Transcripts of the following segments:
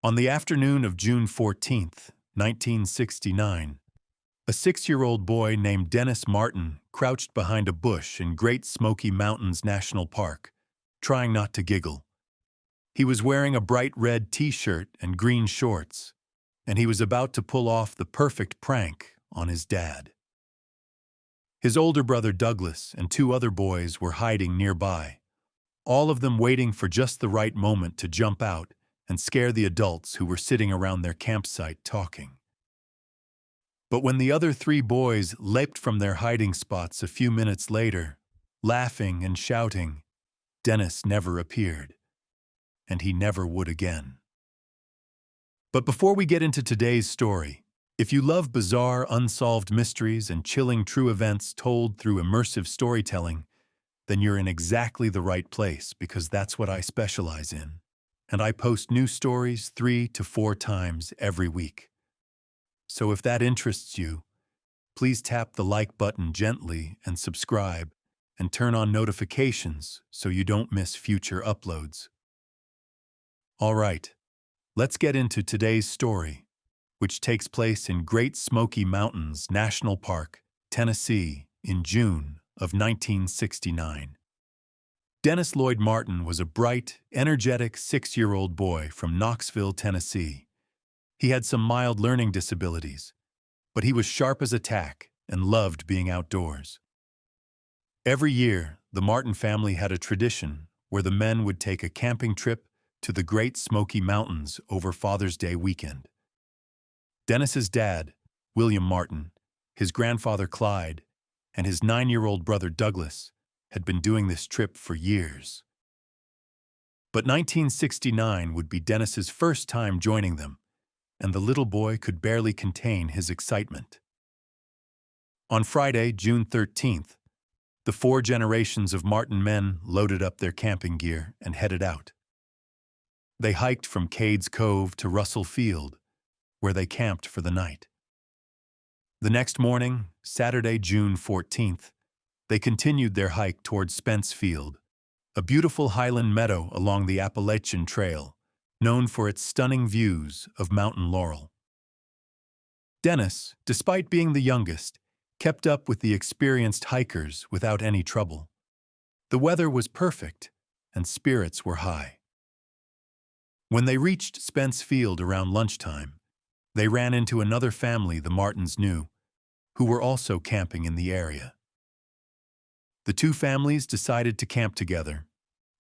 On the afternoon of June 14th, 1969, a 6-year-old boy named Dennis Martin crouched behind a bush in Great Smoky Mountains National Park, trying not to giggle. He was wearing a bright red t-shirt and green shorts, and he was about to pull off the perfect prank on his dad. His older brother Douglas and 2 other boys were hiding nearby, all of them waiting for just the right moment to jump out and scare the adults who were sitting around their campsite talking. But when the other 3 boys leapt from their hiding spots a few minutes later, laughing and shouting, Dennis never appeared, and he never would again. But before we get into today's story, if you love bizarre, unsolved mysteries and chilling true events told through immersive storytelling, then you're in exactly the right place, because that's what I specialize in. And I post new stories 3 to 4 times every week. So if that interests you, please tap the like button gently and subscribe, and turn on notifications so you don't miss future uploads. All right, let's get into today's story, which takes place in Great Smoky Mountains National Park, Tennessee, in June of 1969. Dennis Lloyd Martin was a bright, energetic 6-year-old boy from Knoxville, Tennessee. He had some mild learning disabilities, but he was sharp as a tack and loved being outdoors. Every year, the Martin family had a tradition where the men would take a camping trip to the Great Smoky Mountains over Father's Day weekend. Dennis's dad, William Martin, his grandfather Clyde, and his 9-year-old brother Douglas had been doing this trip for years. But 1969 would be Dennis's first time joining them, and the little boy could barely contain his excitement. On Friday, June 13th, the 4 generations of Martin men loaded up their camping gear and headed out. They hiked from Cades Cove to Russell Field, where they camped for the night. The next morning, Saturday, June 14th, they continued their hike toward Spence Field, a beautiful highland meadow along the Appalachian Trail, known for its stunning views of Mountain Laurel. Dennis, despite being the youngest, kept up with the experienced hikers without any trouble. The weather was perfect, and spirits were high. When they reached Spence Field around lunchtime, they ran into another family the Martins knew, who were also camping in the area. The 2 families decided to camp together,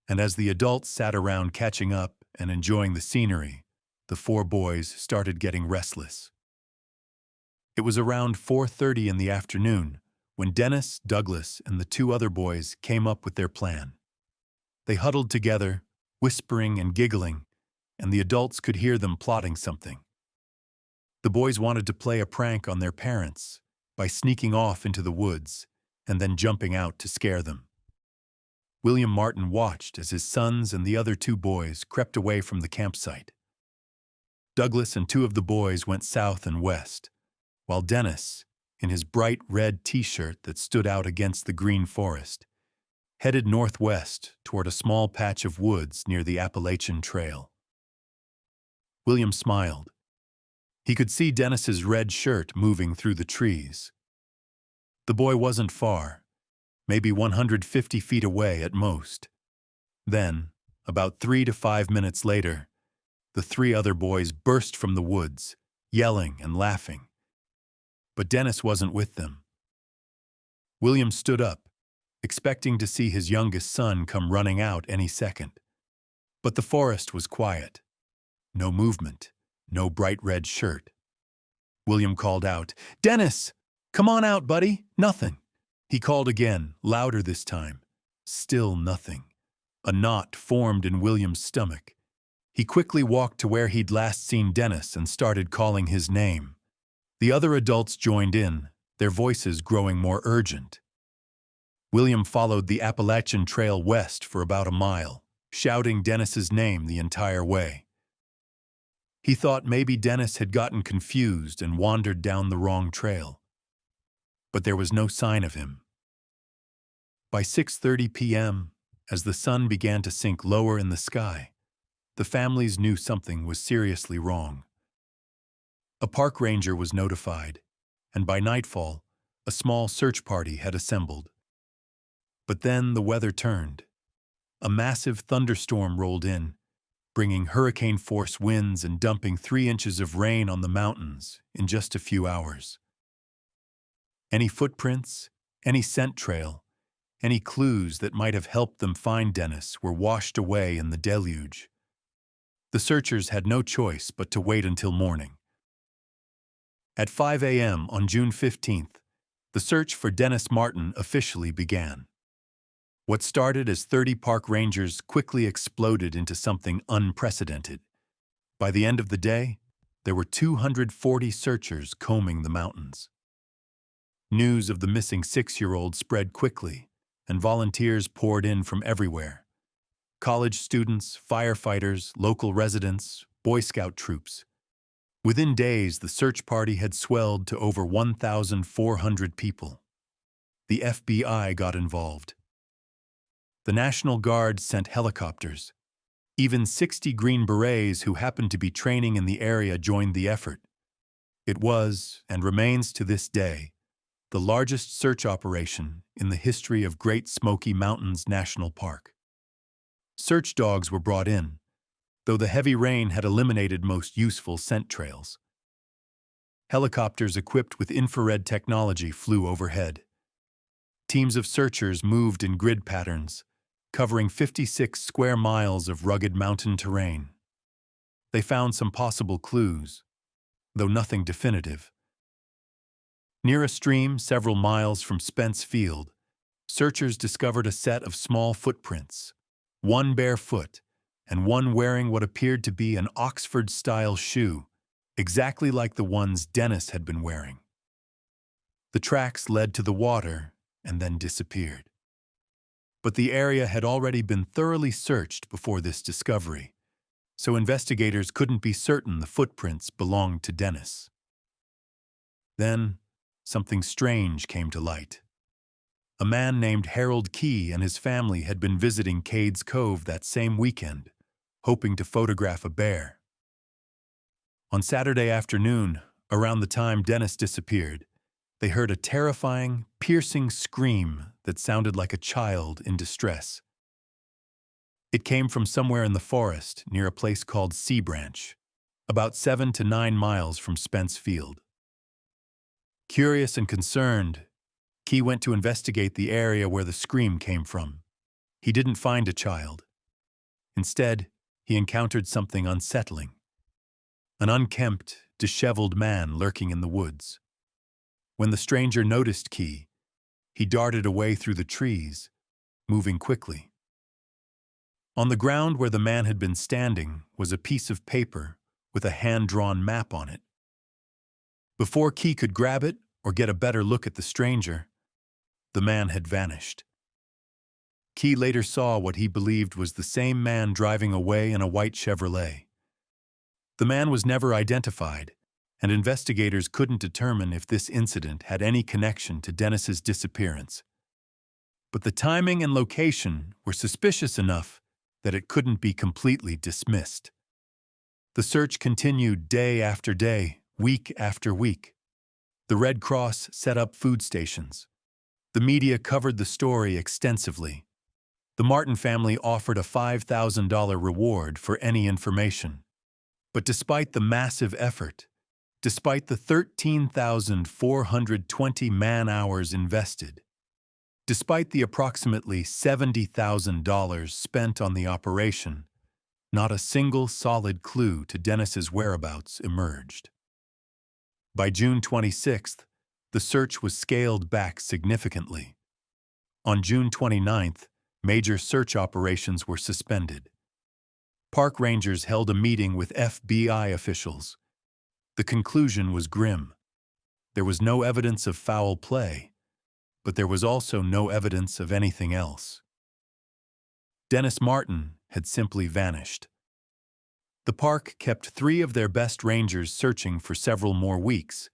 and as the adults sat around catching up and enjoying the scenery, the 4 boys started getting restless. It was around 4:30 in the afternoon when Dennis, Douglas, and the 2 other boys came up with their plan. They huddled together, whispering and giggling, and the adults could hear them plotting something. The boys wanted to play a prank on their parents by sneaking off into the woods and then jumping out to scare them. William Martin watched as his sons and the other 2 boys crept away from the campsite. Douglas and 2 of the boys went south and west, while Dennis, in his bright red t-shirt that stood out against the green forest, headed northwest toward a small patch of woods near the Appalachian Trail. William smiled. He could see Dennis's red shirt moving through the trees. The boy wasn't far, maybe 150 feet away at most. Then, about 3 to 5 minutes later, the 3 other boys burst from the woods, yelling and laughing. But Dennis wasn't with them. William stood up, expecting to see his youngest son come running out any second. But the forest was quiet. No movement, no bright red shirt. William called out, "Dennis! Come on out, buddy!" Nothing. He called again, louder this time. Still nothing. A knot formed in William's stomach. He quickly walked to where he'd last seen Dennis and started calling his name. The other adults joined in, their voices growing more urgent. William followed the Appalachian Trail west for about a mile, shouting Dennis's name the entire way. He thought maybe Dennis had gotten confused and wandered down the wrong trail. But there was no sign of him. By 6:30 p.m., as the sun began to sink lower in the sky, the families knew something was seriously wrong. A park ranger was notified, and by nightfall, a small search party had assembled. But then the weather turned. A massive thunderstorm rolled in, bringing hurricane-force winds and dumping 3 inches of rain on the mountains in just a few hours. Any footprints, any scent trail, any clues that might have helped them find Dennis were washed away in the deluge. The searchers had no choice but to wait until morning. At 5 a.m. on June 15th, the search for Dennis Martin officially began. What started as 30 park rangers quickly exploded into something unprecedented. By the end of the day, there were 240 searchers combing the mountains. News of the missing 6-year-old spread quickly, and volunteers poured in from everywhere. College students, firefighters, local residents, Boy Scout troops. Within days, the search party had swelled to over 1,400 people. The FBI got involved. The National Guard sent helicopters. Even 60 Green Berets who happened to be training in the area joined the effort. It was, and remains to this day, the largest search operation in the history of Great Smoky Mountains National Park. Search dogs were brought in, though the heavy rain had eliminated most useful scent trails. Helicopters equipped with infrared technology flew overhead. Teams of searchers moved in grid patterns, covering 56 square miles of rugged mountain terrain. They found some possible clues, though nothing definitive. Near a stream several miles from Spence Field, searchers discovered a set of small footprints, one bare foot, and one wearing what appeared to be an Oxford-style shoe, exactly like the ones Dennis had been wearing. The tracks led to the water and then disappeared. But the area had already been thoroughly searched before this discovery, so investigators couldn't be certain the footprints belonged to Dennis. Then, something strange came to light. A man named Harold Key and his family had been visiting Cades Cove that same weekend, hoping to photograph a bear. On Saturday afternoon, around the time Dennis disappeared, they heard a terrifying, piercing scream that sounded like a child in distress. It came from somewhere in the forest near a place called Sea Branch, about 7 to 9 miles from Spence Field. Curious and concerned, Key went to investigate the area where the scream came from. He didn't find a child. Instead, he encountered something unsettling. An unkempt, disheveled man lurking in the woods. When the stranger noticed Key, he darted away through the trees, moving quickly. On the ground where the man had been standing was a piece of paper with a hand-drawn map on it. Before Key could grab it or get a better look at the stranger, the man had vanished. Key later saw what he believed was the same man driving away in a white Chevrolet. The man was never identified, and investigators couldn't determine if this incident had any connection to Dennis's disappearance. But the timing and location were suspicious enough that it couldn't be completely dismissed. The search continued day after day, week after week. The Red Cross set up food stations. The media covered the story extensively. The Martin family offered a $5,000 reward for any information. But despite the massive effort, despite the 13,420 man-hours invested, despite the approximately $70,000 spent on the operation, not a single solid clue to Dennis's whereabouts emerged. By June 26th, the search was scaled back significantly. On June 29th, major search operations were suspended. Park rangers held a meeting with FBI officials. The conclusion was grim. There was no evidence of foul play, but there was also no evidence of anything else. Dennis Martin had simply vanished. The park kept 3 of their best rangers searching for several more weeks,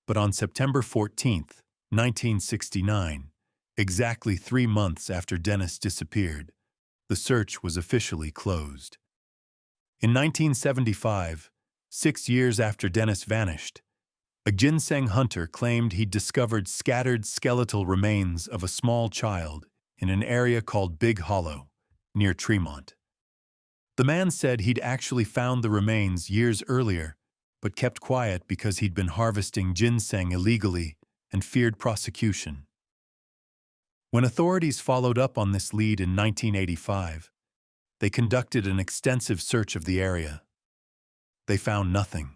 but on September 14th, 1969, exactly 3 months after Dennis disappeared, the search was officially closed. In 1975, 6 years after Dennis vanished, a ginseng hunter claimed he'd discovered scattered skeletal remains of a small child in an area called Big Hollow, near Tremont. The man said he'd actually found the remains years earlier, but kept quiet because he'd been harvesting ginseng illegally and feared prosecution. When authorities followed up on this lead in 1985, they conducted an extensive search of the area. They found nothing.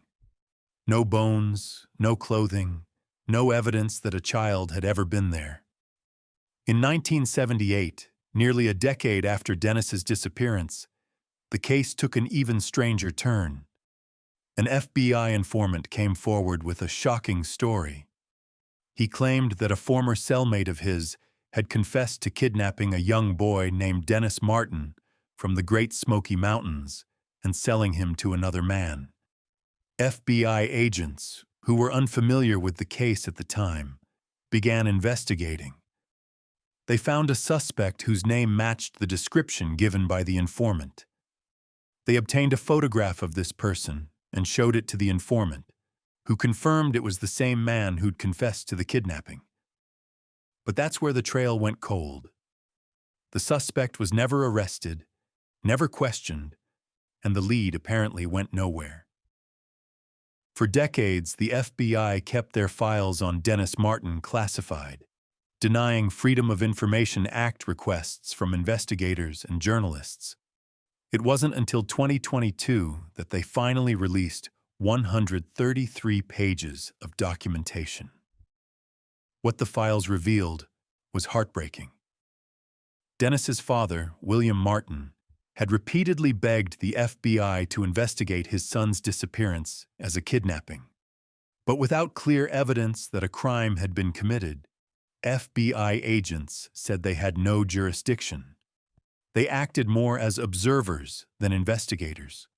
No bones, no clothing, no evidence that a child had ever been there. In 1978, nearly a decade after Dennis's disappearance, the case took an even stranger turn. An FBI informant came forward with a shocking story. He claimed that a former cellmate of his had confessed to kidnapping a young boy named Dennis Martin from the Great Smoky Mountains and selling him to another man. FBI agents, who were unfamiliar with the case at the time, began investigating. They found a suspect whose name matched the description given by the informant. They obtained a photograph of this person and showed it to the informant, who confirmed it was the same man who'd confessed to the kidnapping. But that's where the trail went cold. The suspect was never arrested, never questioned, and the lead apparently went nowhere. For decades, the FBI kept their files on Dennis Martin classified, denying Freedom of Information Act requests from investigators and journalists. It wasn't until 2022 that they finally released 133 pages of documentation. What the files revealed was heartbreaking. Dennis's father, William Martin, had repeatedly begged the FBI to investigate his son's disappearance as a kidnapping. But without clear evidence that a crime had been committed, FBI agents said they had no jurisdiction. They acted more as observers than investigators.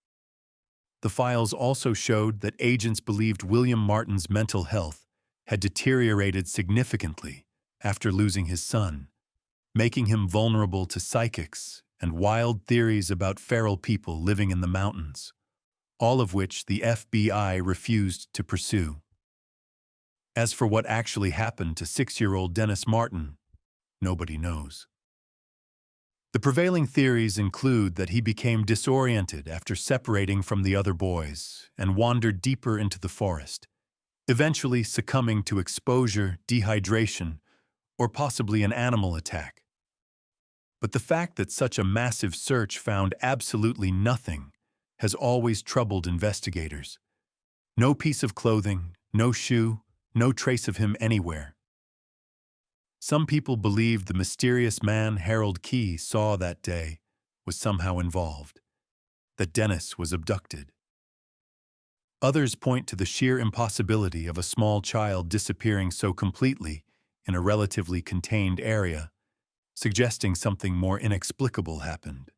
The files also showed that agents believed William Martin's mental health had deteriorated significantly after losing his son, making him vulnerable to psychics and wild theories about feral people living in the mountains, all of which the FBI refused to pursue. As for what actually happened to 6-year-old Dennis Martin, nobody knows. The prevailing theories include that he became disoriented after separating from the other boys and wandered deeper into the forest, eventually succumbing to exposure, dehydration, or possibly an animal attack. But the fact that such a massive search found absolutely nothing has always troubled investigators. No piece of clothing, no shoe, no trace of him anywhere. Some people believe the mysterious man Harold Key saw that day was somehow involved, that Dennis was abducted. Others point to the sheer impossibility of a small child disappearing so completely in a relatively contained area, suggesting something more inexplicable happened.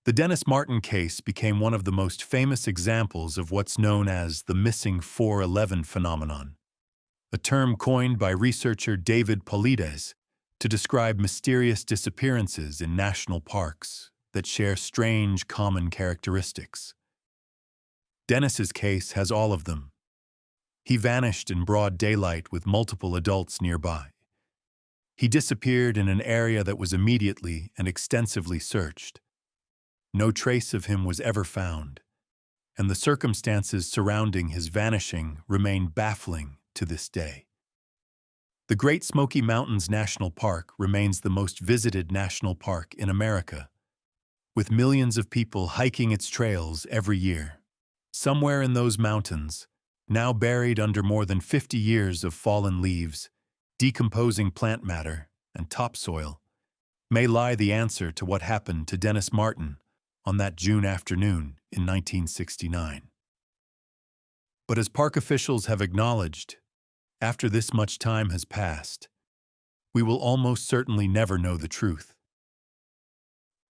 The Dennis Martin case became one of the most famous examples of what's known as the missing 411 phenomenon, a term coined by researcher David Paulides to describe mysterious disappearances in national parks that share strange common characteristics. Dennis's case has all of them. He vanished in broad daylight with multiple adults nearby. He disappeared in an area that was immediately and extensively searched. No trace of him was ever found, and the circumstances surrounding his vanishing remain baffling to this day. The Great Smoky Mountains National Park remains the most visited national park in America, with millions of people hiking its trails every year. Somewhere in those mountains, now buried under more than 50 years of fallen leaves, decomposing plant matter, and topsoil, may lie the answer to what happened to Dennis Martin on that June afternoon in 1969. But as park officials have acknowledged, after this much time has passed, we will almost certainly never know the truth.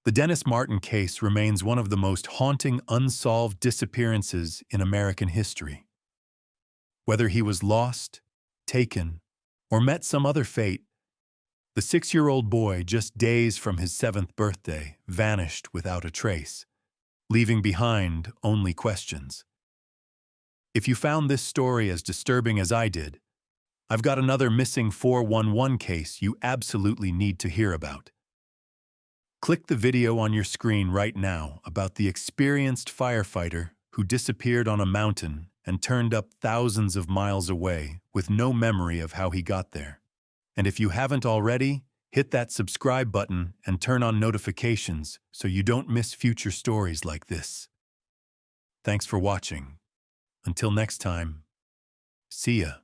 The Dennis Martin case remains one of the most haunting unsolved disappearances in American history. Whether he was lost, taken, or met some other fate, the 6-year-old boy, just days from his 7th birthday, vanished without a trace, leaving behind only questions. If you found this story as disturbing as I did, I've got another missing 411 case you absolutely need to hear about. Click the video on your screen right now about the experienced firefighter who disappeared on a mountain and turned up thousands of miles away with no memory of how he got there. And if you haven't already, hit that subscribe button and turn on notifications so you don't miss future stories like this. Thanks for watching. Until next time, see ya.